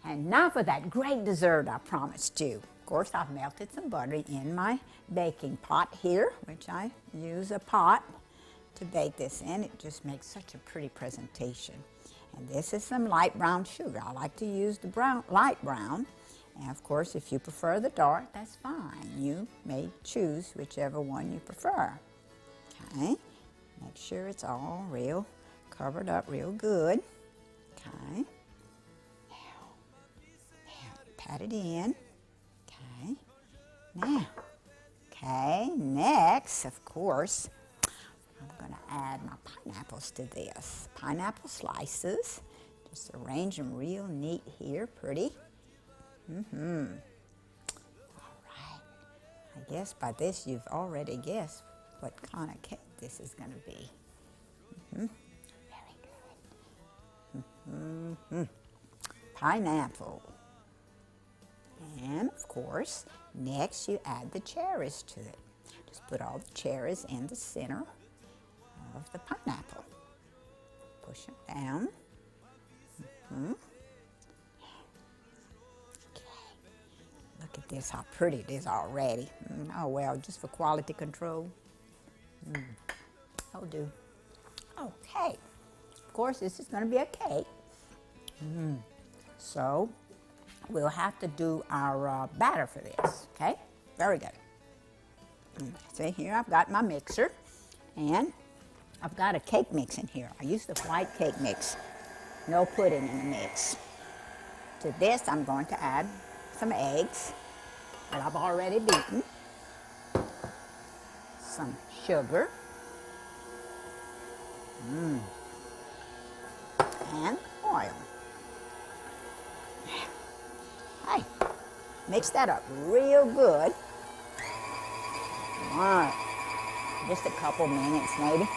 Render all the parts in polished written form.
And now for that great dessert I promised you. Of course, I've melted some butter in my baking pot here, which I use a pot to bake this in. It just makes such a pretty presentation. And this is some light brown sugar. I like to use the light brown. And of course, if you prefer the dark, that's fine. You may choose whichever one you prefer. Okay, make sure it's all real covered up real good. Okay, now pat it in. Okay, now, okay, next, of course, I'm going to add my pineapples to this. Pineapple slices. Just arrange them real neat here, pretty. All right. I guess by this you've already guessed what kind of cake this is going to be. Very good. Pineapple. And of course, next you add the cherries to it. Just put all the cherries in the center of the pineapple. Push them down. Okay. Look at this, how pretty it is already. Oh well, just for quality control. That'll do. Okay. Of course, this is going to be a cake. So, we'll have to do our batter for this, okay? Very good. See here, I've got my mixer, and I've got a cake mix in here. I use the white cake mix. No pudding in the mix. To this, I'm going to add some eggs that I've already beaten, some sugar, and oil. Hey, mix that up real good. All right, just a couple minutes maybe.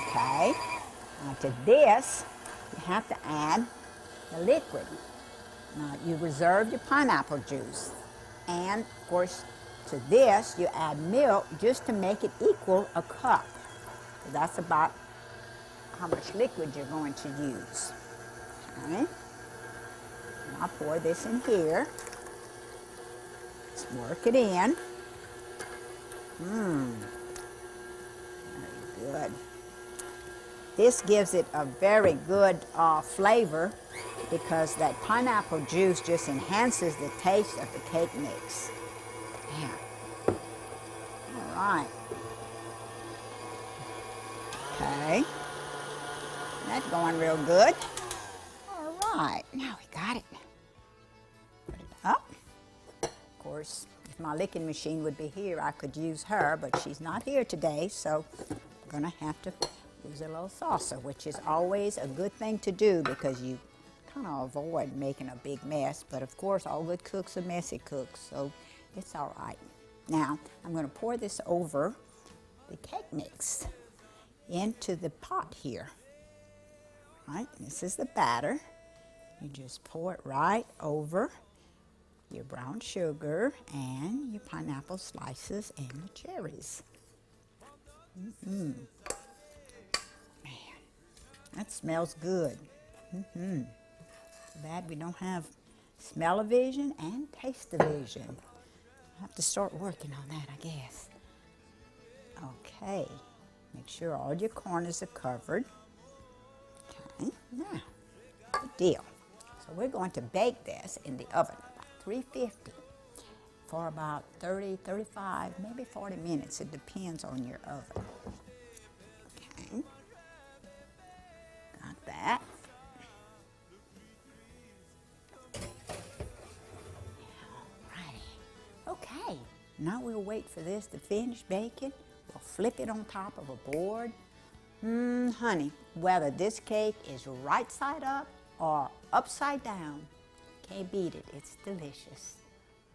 Okay, now to this, you have to add the liquid. Now you reserve your pineapple juice. And of course, to this, you add milk just to make it equal a cup. So that's about how much liquid you're going to use. Okay. And I'll pour this in here. Let's work it in. Very good. This gives it a very good flavor because that pineapple juice just enhances the taste of the cake mix. Yeah. All right. Okay. That's going real good. All right. Now we got it. Put it up. Of course, if my licking machine would be here, I could use her, but she's not here today, so I'm going to have to use a little saucer, which is always a good thing to do because you kind of avoid making a big mess. But of course, all good cooks are messy cooks, so it's all right. Now, I'm going to pour this over the cake mix into the pot here. All right, this is the batter. You just pour it right over your brown sugar and your pineapple slices and the cherries. Man, that smells good. Bad we don't have smell-o-vision and taste-o-vision. I have to start working on that, I guess. Okay, make sure all your corners are covered. Okay, now, good deal. So we're going to bake this in the oven, 350, for about 30, 35, maybe 40 minutes. It depends on your oven. Okay, got that. Okay, now we'll wait for this to finish baking. We'll flip it on top of a board. Honey, whether this cake is right side up or upside down, can't beat it. It's delicious.